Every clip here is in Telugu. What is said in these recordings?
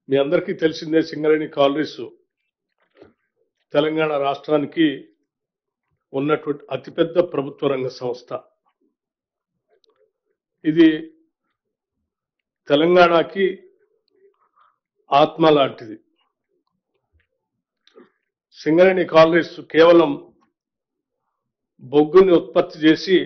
మీ అందరికీ తెలిసిందే, సింగరేణి కాలరీస్ తెలంగాణ రాష్ట్రానికి ఉన్నటువంటి అతిపెద్ద ప్రభుత్వ రంగ సంస్థ. ఇది తెలంగాణకి ఆత్మ లాంటిది. సింగరేణి కాలరీస్ కేవలం బొగ్గుని ఉత్పత్తి చేసి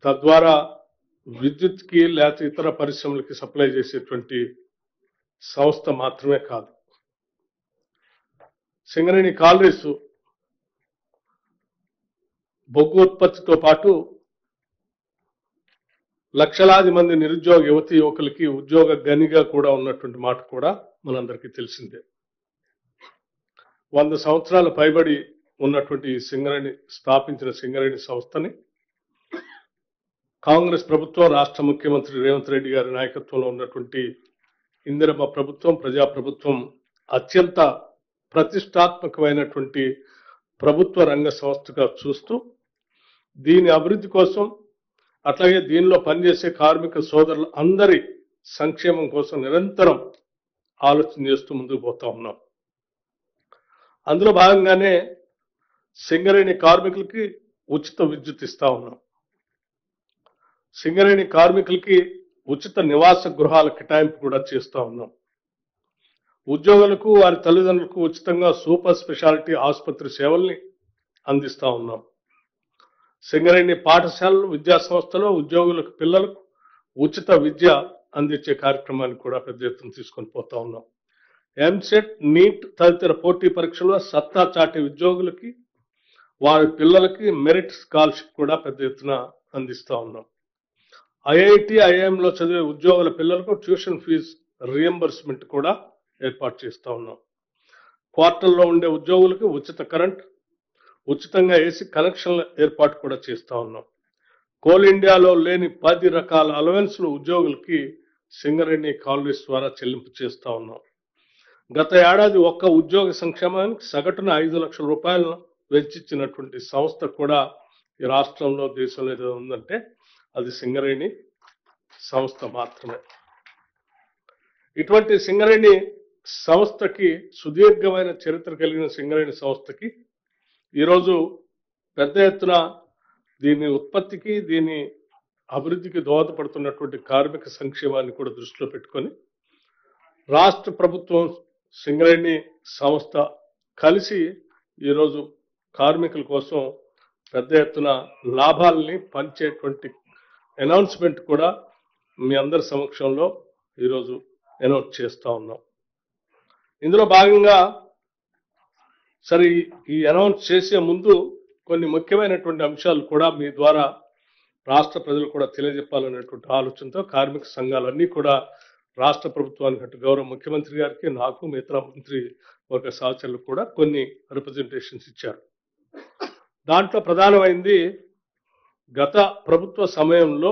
తద్వారా విద్యుత్కి లేకపోతే ఇతర పరిశ్రమలకి సప్లై చేసేటువంటి సంస్థ మాత్రమే కాదు. సింగరేణి కాలరీస్ బొగ్గు ఉత్పత్తితో పాటు లక్షలాది మంది నిరుద్యోగ యువతి యువకులకి ఉద్యోగ గనిగా కూడా ఉన్నటువంటి మాట కూడా మనందరికీ తెలిసిందే. 100 సంవత్సరాల పైబడి ఉన్నటువంటి సింగరేణి స్థాపించిన సింగరేణి సంస్థని కాంగ్రెస్ ప్రభుత్వం, రాష్ట్ర ముఖ్యమంత్రి రేవంత్ రెడ్డి గారి నాయకత్వంలో ఉన్నటువంటి ఇందిరమ్మ ప్రభుత్వం, ప్రజాప్రభుత్వం అత్యంత ప్రతిష్టాత్మకమైనటువంటి ప్రభుత్వ రంగ సంస్థగా చూస్తూ దీని అభివృద్ధి కోసం, అట్లాగే దీనిలో పనిచేసే కార్మిక సోదరులు అందరి సంక్షేమం కోసం నిరంతరం ఆలోచన చేస్తూ ముందుకు పోతా ఉన్నాం. అందులో భాగంగానే సింగరేణి కార్మికులకి ఉచిత విద్యుత్ ఇస్తా ఉన్నాం. సింగరేణి కార్మికులకి ఉచిత నివాస గృహాల కేటాయింపు కూడా చేస్తా ఉన్నాం. ఉద్యోగులకు, వారి తల్లిదండ్రులకు ఉచితంగా సూపర్ స్పెషాలిటీ ఆసుపత్రి సేవల్ని అందిస్తా ఉన్నాం. సింగరేణి పాఠశాలలు, విద్యా సంస్థలో ఉద్యోగులకు, పిల్లలకు ఉచిత విద్య అందించే కార్యక్రమాన్ని కూడా పెద్ద ఎత్తున తీసుకొని పోతా ఉన్నాం. ఎంసెట్, నీట్ తదితర పోటీ పరీక్షల్లో సత్తా చాటే ఉద్యోగులకి, వారి పిల్లలకి మెరిట్ స్కాలర్షిప్ కూడా పెద్ద ఎత్తున అందిస్తా ఉన్నాం. ఐఐటి, ఐఐఎంలో చదివే ఉద్యోగుల పిల్లలకు ట్యూషన్ ఫీజు రియంబర్స్మెంట్ కూడా ఏర్పాటు చేస్తా ఉన్నాం. క్వార్టర్లో ఉండే ఉద్యోగులకు ఉచిత కరెంట్, ఉచితంగా ఏసీ కనెక్షన్ల ఏర్పాటు కూడా చేస్తా ఉన్నాం. కోల్ ఇండియాలో లేని 10 రకాల అలవెన్స్లు ఉద్యోగులకి సింగరేణి కాలరీస్ ద్వారా చెల్లింపు చేస్తా ఉన్నాం. గత ఏడాది ఒక్క ఉద్యోగ సంక్షేమానికి సగటున 5 లక్షల రూపాయలను వెచ్చించినటువంటి సంస్థ కూడా ఈ రాష్ట్రంలో, దేశంలో ఏదో ఉందంటే అది సింగరేణి సంస్థ మాత్రమే. ఇటువంటి సింగరేణి సంస్థకి, సుదీర్ఘమైన చరిత్ర కలిగిన సింగరేణి సంస్థకి ఈరోజు పెద్ద ఎత్తున దీని ఉత్పత్తికి, దీని అభివృద్ధికి దోహదపడుతున్నటువంటి కార్మిక సంక్షేమాన్ని కూడా దృష్టిలో పెట్టుకొని రాష్ట్ర ప్రభుత్వం, సింగరేణి సంస్థ కలిసి ఈరోజు కార్మికుల కోసం పెద్ద ఎత్తున లాభాలని పంచేటువంటి అనౌన్స్మెంట్ కూడా మీ అందరి సమక్షంలో ఈరోజు అనౌన్స్ చేస్తా ఉన్నాం. ఇందులో భాగంగా సరే ఈ అనౌన్స్ చేసే ముందు కొన్ని ముఖ్యమైనటువంటి అంశాలు కూడా మీ ద్వారా రాష్ట్ర ప్రజలు కూడా తెలియజెప్పాలనేటువంటి ఆలోచనతో కార్మిక సంఘాలన్నీ కూడా రాష్ట్ర ప్రభుత్వానికి, అటు గౌరవ ముఖ్యమంత్రి గారికి, నాకు, మిగతా మంత్రి వర్గ సహచరులు కూడా కొన్ని రిప్రజెంటేషన్స్ ఇచ్చారు. దాంట్లో ప్రధానమైంది, గత ప్రభుత్వ సమయంలో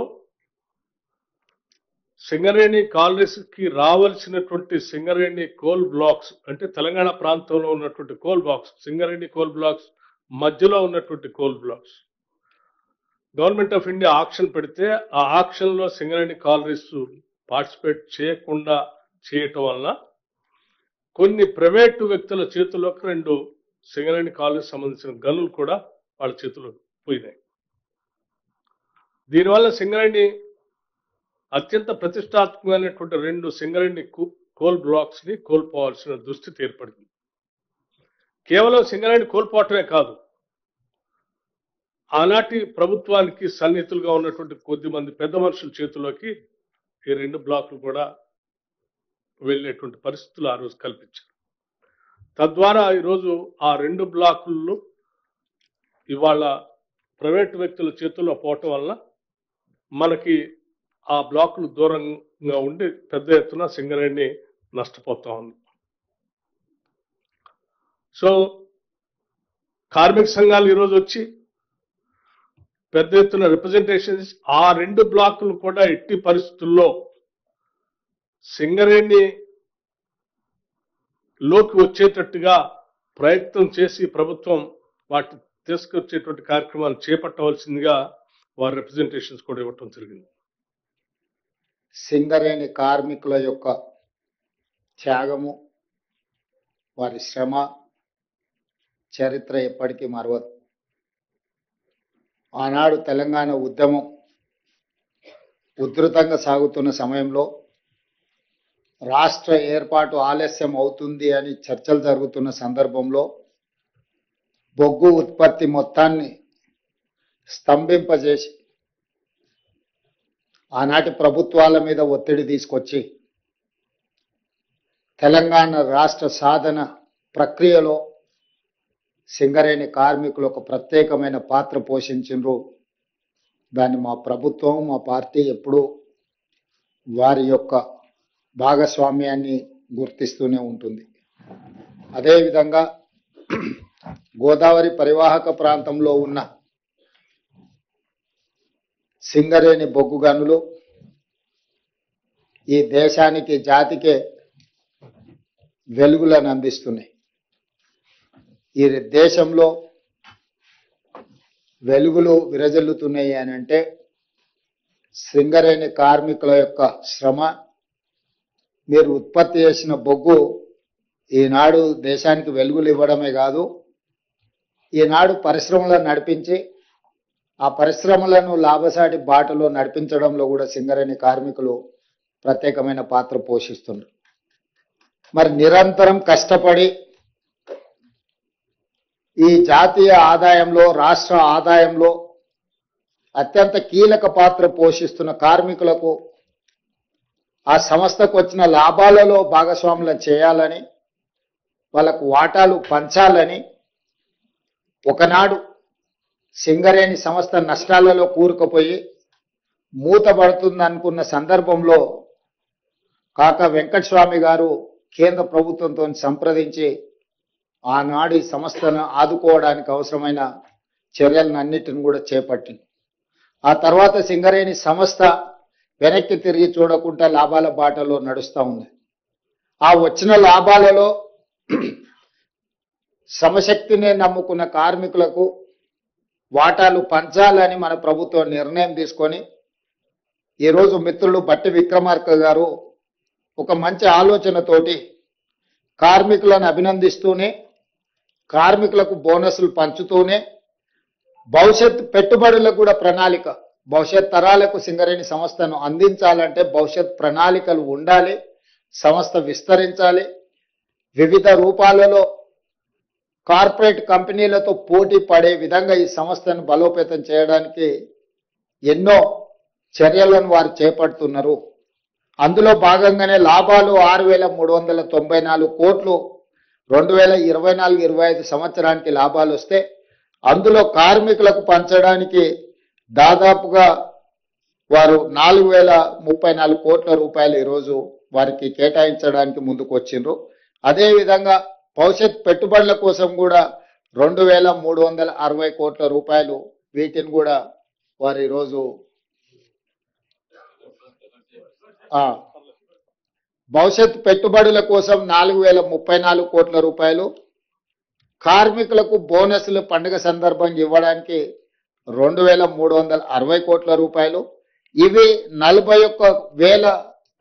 సింగరేణి కాలరీస్కి రావాల్సినటువంటి సింగరేణి కోల్ బ్లాక్స్, అంటే తెలంగాణ ప్రాంతంలో ఉన్నటువంటి coal blocks, Singareni coal blocks మధ్యలో ఉన్నటువంటి coal blocks, government of India auction పెడితే ఆ ఆక్షన్లో సింగరేణి కాలరీస్ పార్టిసిపేట్ చేయకుండా చేయటం వలన కొన్ని ప్రైవేటు వ్యక్తుల చేతుల్లోకి 2 సింగరేణి కాలరీస్ సంబంధించిన గనులు కూడా వాళ్ళ చేతుల్లో పోయినాయి. దీనివల్ల సింగరేణి అత్యంత ప్రతిష్టాత్మకమైనటువంటి 2 సింగరేణి కోల్ బ్లాక్స్ ని కోల్పోవాల్సిన దుస్థితి ఏర్పడింది. కేవలం సింగరేణి కోల్పోవటమే కాదు, ఆనాటి ప్రభుత్వానికి సన్నిహితులుగా ఉన్నటువంటి కొద్దిమంది పెద్ద మనుషుల చేతుల్లోకి ఈ 2 బ్లాకులు కూడా వెళ్ళేటువంటి పరిస్థితులు ఆ రోజు కల్పించారు. తద్వారా ఈరోజు ఆ 2 బ్లాకులు ఇవాళ ప్రైవేటు వ్యక్తుల చేతుల్లో పోవటం వల్ల మనకి ఆ బ్లాకులు దూరంగా ఉండి పెద్ద ఎత్తున సింగరేణి నష్టపోతా ఉంది. సో కార్మిక సంఘాలు ఈరోజు వచ్చి పెద్ద ఎత్తున రిప్రజెంటేషన్స్, ఆ 2 బ్లాకులు కూడా ఎట్టి పరిస్థితుల్లో సింగరేణి లోకి వచ్చేటట్టుగా ప్రయత్నం చేసి ప్రభుత్వం వాటి తీసుకొచ్చేటువంటి కార్యక్రమాలు చేపట్టవలసిందిగా వారి రిప్రజెంటేషన్స్ కూడా ఇవ్వటం జరిగింది. సింగరేణి కార్మికుల యొక్క త్యాగము, వారి శ్రమ చరిత్ర ఎప్పటికీ మరవదు. ఆనాడు తెలంగాణ ఉద్యమం ఉధృతంగా సాగుతున్న సమయంలో రాష్ట్ర ఏర్పాటు ఆలస్యం అవుతుంది అని చర్చలు జరుగుతున్న సందర్భంలో బొగ్గు ఉత్పత్తి మొత్తాన్ని స్తంభింపజేసి ఆనాటి ప్రభుత్వాల మీద ఒత్తిడి తీసుకొచ్చి తెలంగాణ రాష్ట్ర సాధన ప్రక్రియలో సింగరేణి కార్మికులు ఒక ప్రత్యేకమైన పాత్ర పోషించారు. దాన్ని మా ప్రభుత్వం, మా పార్టీ ఎప్పుడూ వారి యొక్క భాగస్వామ్యాన్ని గుర్తిస్తూనే ఉంటుంది. అదేవిధంగా గోదావరి పరివాహక ప్రాంతంలో ఉన్న సింగరేణి బొగ్గు గనులు ఈ దేశానికి, జాతికే వెలుగులను అందిస్తున్నాయి. ఈ దేశంలో వెలుగులు విరజల్లుతున్నాయి అని అంటే సింగరేణి కార్మికుల యొక్క శ్రమ, మీరు ఉత్పత్తి చేసిన బొగ్గు ఈనాడు దేశానికి వెలుగులు ఇవ్వడమే కాదు, ఈనాడు పరిశ్రమలను నడిపించి ఆ పరిశ్రమలను లాభసాటి బాటలో నడిపించడంలో కూడా సింగరేణి కార్మికులు ప్రత్యేకమైన పాత్ర పోషిస్తున్నారు. మరి నిరంతరం కష్టపడి ఈ జాతీయ ఆదాయంలో, రాష్ట్ర ఆదాయంలో అత్యంత కీలక పాత్ర పోషిస్తున్న కార్మికులకు ఆ సంస్థకు వచ్చిన లాభాలలో భాగస్వాములను చేయాలని, వాళ్ళకు వాటాలు పంచాలని, ఒకనాడు సింగరేణి సంస్థ నష్టాలలో కూరుకుపోయి మూతపడుతుంది అనుకున్న సందర్భంలో కాకా వెంకటస్వామి గారు కేంద్ర ప్రభుత్వంతో సంప్రదించి ఆనాడు ఈ సంస్థను ఆదుకోవడానికి అవసరమైన చర్యలన్నిటిని కూడా చేపట్టింది. ఆ తర్వాత సింగరేణి సంస్థ వెనక్కి తిరిగి చూడకుండా లాభాల బాటలో నడుస్తూ ఉంది. ఆ వచ్చిన లాభాలలో శ్రమశక్తిని నమ్ముకున్న కార్మికులకు వాటాలు పంచాలని మన ప్రభుత్వం నిర్ణయం తీసుకొని ఈరోజు మిత్రులు బట్టి విక్రమార్క గారు ఒక మంచి ఆలోచనతోటి కార్మికులను అభినందిస్తూనే, కార్మికులకు బోనస్లు పంచుతూనే, భవిష్యత్ పెట్టుబడులకు కూడా ప్రణాళిక, భవిష్యత్ తరాలకు సింగరేణి సంస్థను అందించాలంటే భవిష్యత్ ప్రణాళికలు ఉండాలి, సంస్థ విస్తరించాలి, వివిధ రూపాలలో కార్పొరేట్ కంపెనీలతో పోటీ పడే విధంగా ఈ సంస్థను బలోపేతం చేయడానికి ఎన్నో చర్యలను వారు చేపడుతున్నారు. అందులో భాగంగానే లాభాలు 6,394 కోట్లు 2024-25 సంవత్సరానికి లాభాలు వస్తే అందులో కార్మికులకు పంచడానికి దాదాపుగా వారు 4,034 కోట్ల రూపాయలు ఈరోజు వారికి కేటాయించడానికి ముందుకు వచ్చిండ్రు. అదేవిధంగా భవిష్యత్ పెట్టుబడుల కోసం కూడా 2,360 కోట్ల రూపాయలు, వీటిని కూడా వారు ఈరోజు భవిష్యత్ పెట్టుబడుల కోసం 4,034 కోట్ల రూపాయలు, కార్మికులకు బోనస్లు పండుగ సందర్భంగా ఇవ్వడానికి 2,360 కోట్ల రూపాయలు, ఇవి 41,000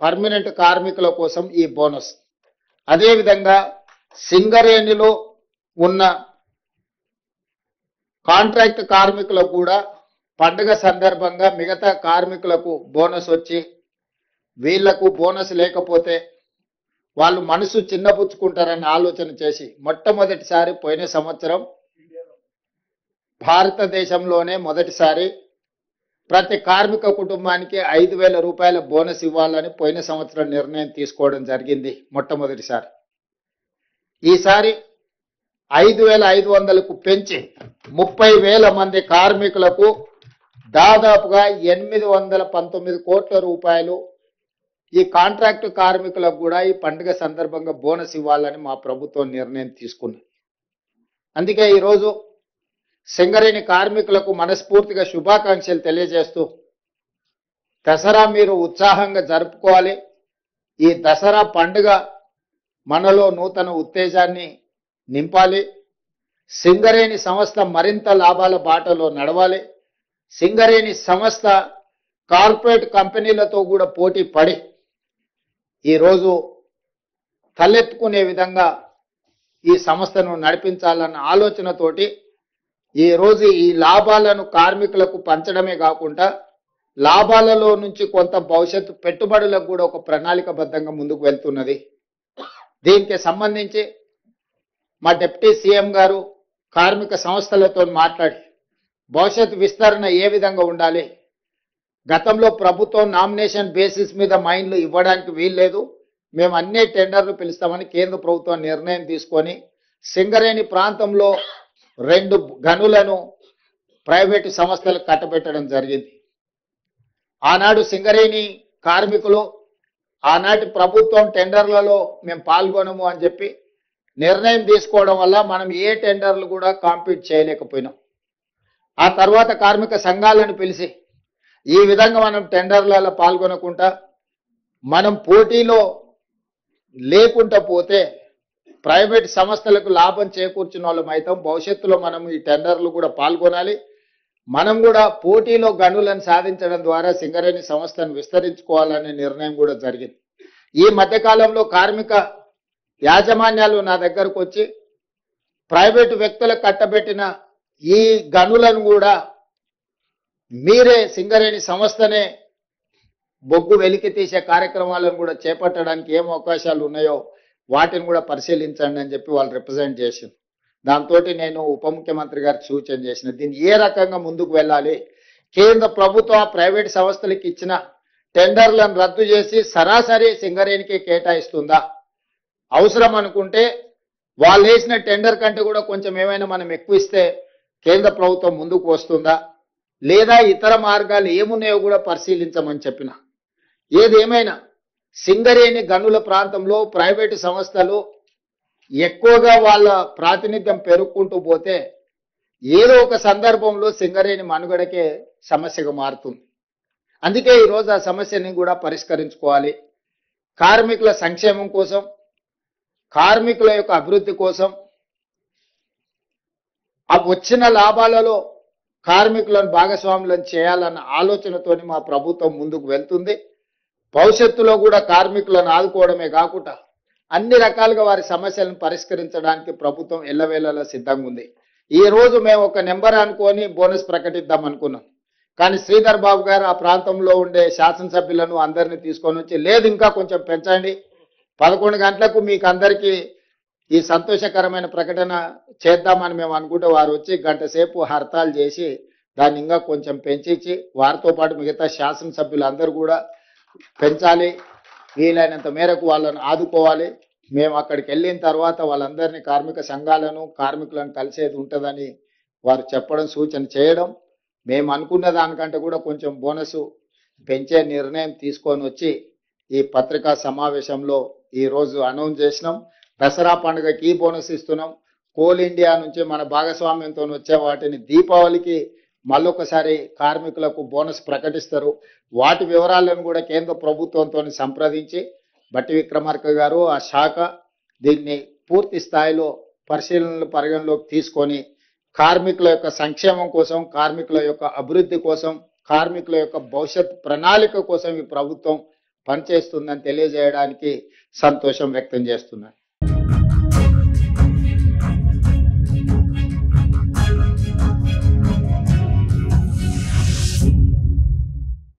పర్మనెంట్ కార్మికుల కోసం ఈ బోనస్. అదేవిధంగా సింగరేణిలో ఉన్న కాంట్రాక్ట్ కార్మికులకు కూడా పండుగ సందర్భంగా మిగతా కార్మికులకు బోనస్ వచ్చి, వీళ్లకు బోనస్ లేకపోతే వాళ్ళు మనసు చిన్నపుచ్చుకుంటారని ఆలోచన చేసి మొట్టమొదటిసారి పోయిన సంవత్సరం భారతదేశంలోనే మొదటిసారి ప్రతి కార్మిక కుటుంబానికి 5,000 రూపాయల బోనస్ ఇవ్వాలని పోయిన సంవత్సరం నిర్ణయం తీసుకోవడం జరిగింది మొట్టమొదటిసారి. ఈసారి 5,500కు పెంచి 30,000 మంది కార్మికులకు దాదాపుగా 819 కోట్ల రూపాయలు ఈ కాంట్రాక్టు కార్మికులకు కూడా ఈ పండుగ సందర్భంగా బోనస్ ఇవ్వాలని మా ప్రభుత్వం నిర్ణయం తీసుకుంది. అందుకే ఈరోజు సింగరేణి కార్మికులకు మనస్ఫూర్తిగా శుభాకాంక్షలు తెలియజేస్తూ, దసరా మీరు ఉత్సాహంగా జరుపుకోవాలి. ఈ దసరా పండుగ మనలో నూతన ఉత్తేజాన్ని నింపాలి. సింగరేణి సంస్థ మరింత లాభాల బాటలో నడవాలి. సింగరేణి సంస్థ కార్పొరేట్ కంపెనీలతో కూడా పోటీ పడి ఈరోజు తలెత్తుకునే విధంగా ఈ సంస్థను నడిపించాలన్న ఆలోచనతోటి ఈ రోజు ఈ లాభాలను కార్మికులకు పంచడమే కాకుండా లాభాలలో నుంచి కొంత భవిష్యత్తు పెట్టుబడులకు కూడా ఒక ప్రణాళికబద్ధంగా ముందుకు వెళ్తున్నది. దీనికి సంబంధించి మా డిప్యూటీ సీఎం గారు కార్మిక సంస్థలతో మాట్లాడి భవిష్యత్తు విస్తరణ ఏ విధంగా ఉండాలి, గతంలో ప్రభుత్వం నామినేషన్ బేసిస్ మీద మైన్లు ఇవ్వడానికి వీల్లేదు, మేము అన్ని టెండర్లు పిలుస్తామని కేంద్ర ప్రభుత్వం నిర్ణయం తీసుకొని సింగరేణి ప్రాంతంలో 2 గనులను ప్రైవేటు సంస్థలకు కట్టబెట్టడం జరిగింది. ఆనాడు సింగరేణి కార్మికులు ఆనాటి ప్రభుత్వం టెండర్లలో మేము పాల్గొనము అని చెప్పి నిర్ణయం తీసుకోవడం వల్ల మనం ఏ టెండర్లు కూడా కాంపీట్ చేయలేకపోయినాం. ఆ తర్వాత కార్మిక సంఘాలను పిలిచి ఈ విధంగా మనం టెండర్లలో పాల్గొనకుండా మనం పోటీలో లేకుండా పోతే ప్రైవేట్ సంస్థలకు లాభం చేకూర్చిన వాళ్ళం అవుతాం. భవిష్యత్తులో మనం ఈ టెండర్లు కూడా పాల్గొనాలి, మనం కూడా పోటీలో గనులను సాధించడం ద్వారా సింగరేణి సంస్థను విస్తరించుకోవాలనే నిర్ణయం కూడా జరిగింది. ఈ మధ్యకాలంలో కార్మిక యాజమాన్యాలు నా దగ్గరకు వచ్చి ప్రైవేటు వ్యక్తులకు కట్టబెట్టిన ఈ గనులను కూడా మీరే సింగరేణి సంస్థనే బొగ్గు వెలికి తీసే కార్యక్రమాలను కూడా చేపట్టడానికి ఏం అవకాశాలు ఉన్నాయో వాటిని కూడా పరిశీలించండి అని చెప్పి వాళ్ళు రిప్రజెంట్ చేసింది. దాంతో నేను ఉప ముఖ్యమంత్రి గారికి సూచన చేసిన దీన్ని ఏ రకంగా ముందుకు వెళ్ళాలి, కేంద్ర ప్రభుత్వం ప్రైవేట్ సంస్థలకు ఇచ్చిన టెండర్లను రద్దు చేసి సరాసరి సింగరేణికి కేటాయిస్తుందా, అవసరం అనుకుంటే వాళ్ళు వేసిన టెండర్ కంటే కూడా కొంచెం ఏమైనా మనం ఎక్కువ ఇస్తే కేంద్ర ప్రభుత్వం ముందుకు వస్తుందా, లేదా ఇతర మార్గాలు ఏమున్నాయో కూడా పరిశీలించమని చెప్పిన. ఏదేమైనా సింగరేణి గనుల ప్రాంతంలో ప్రైవేటు సంస్థలు ఎక్కువగా వాళ్ళ ప్రాతినిధ్యం పెరుగుకుంటూ పోతే ఏదో ఒక సందర్భంలో సింగరేణి మనుగడకే సమస్యగా మారుతుంది. అందుకే ఈరోజు ఆ సమస్యని కూడా పరిష్కరించుకోవాలి. కార్మికుల సంక్షేమం కోసం, కార్మికుల యొక్క అభివృద్ధి కోసం ఆ వచ్చిన లాభాలలో కార్మికులను భాగస్వాములను చేయాలన్న ఆలోచనతోని మా ప్రభుత్వం ముందుకు వెళ్తుంది. భవిష్యత్తులో కూడా కార్మికులను ఆదుకోవడమే కాకుండా అన్ని రకాలుగా వారి సమస్యలను పరిష్కరించడానికి ప్రభుత్వం ఎల్లవేళలా సిద్ధంగా ఉంది. ఈ రోజు మేము ఒక నెంబర్ అనుకొని బోనస్ ప్రకటిద్దాం అనుకున్నాం, కానీ శ్రీధర్ బాబు గారు ఆ ప్రాంతంలో ఉండే శాసనసభ్యులను అందరినీ తీసుకొని వచ్చి లేదు ఇంకా కొంచెం పెంచండి, 11 గంటలకు మీకు అందరికీ ఈ సంతోషకరమైన ప్రకటన చేద్దామని మేము అనుకుంటే వారు వచ్చి గంట సేపు హర్తాలు చేసి దాన్ని ఇంకా కొంచెం పెంచి వారితో పాటు మిగతా శాసనసభ్యులు అందరూ కూడా పెంచాలి, వీలైనంత మేరకు వాళ్ళను ఆదుకోవాలి. మేము అక్కడికి వెళ్ళిన తర్వాత వాళ్ళందరినీ కార్మిక సంఘాలను కార్మికులను కలిసేది ఉంటుందని వారు చెప్పడం సూచన చేయడం, మేము అనుకున్న దానికంటే కూడా కొంచెం బోనస్ పెంచే నిర్ణయం తీసుకొని వచ్చి ఈ పత్రికా సమావేశంలో ఈరోజు అనౌన్స్ చేసినాం. దసరా పండుగకి బోనస్ ఇస్తున్నాం. కోల్ ఇండియా నుంచి మన భాగస్వామ్యంతో వచ్చే వాటిని దీపావళికి మళ్ళొకసారి కార్మికులకు బోనస్ ప్రకటిస్తారు. వాటి వివరాలను కూడా కేంద్ర ప్రభుత్వంతో సంప్రదించి బట్టి విక్రమార్క గారు ఆ శాఖ దీన్ని పూర్తి స్థాయిలో పరిగణలోకి తీసుకొని కార్మికుల యొక్క సంక్షేమం కోసం, కార్మికుల యొక్క అభివృద్ధి కోసం, కార్మికుల యొక్క భవిష్యత్ ప్రణాళిక కోసం ఈ ప్రభుత్వం పనిచేస్తుందని తెలియజేయడానికి సంతోషం వ్యక్తం చేస్తున్నాను.